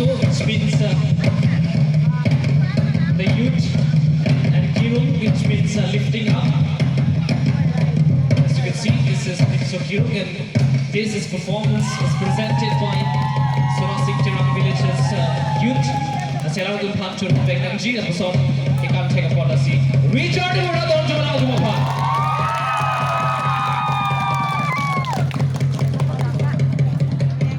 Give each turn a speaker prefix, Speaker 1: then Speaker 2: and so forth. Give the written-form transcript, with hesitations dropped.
Speaker 1: So, which means the youth and Kirung, which means lifting up. As you can see, this is Mix of Kirung, and this performance was presented by Sonasik Tirang Village's youth. Saya lalu tuan Pan Chun Beng Nang Ji dan Person ikan tengah pada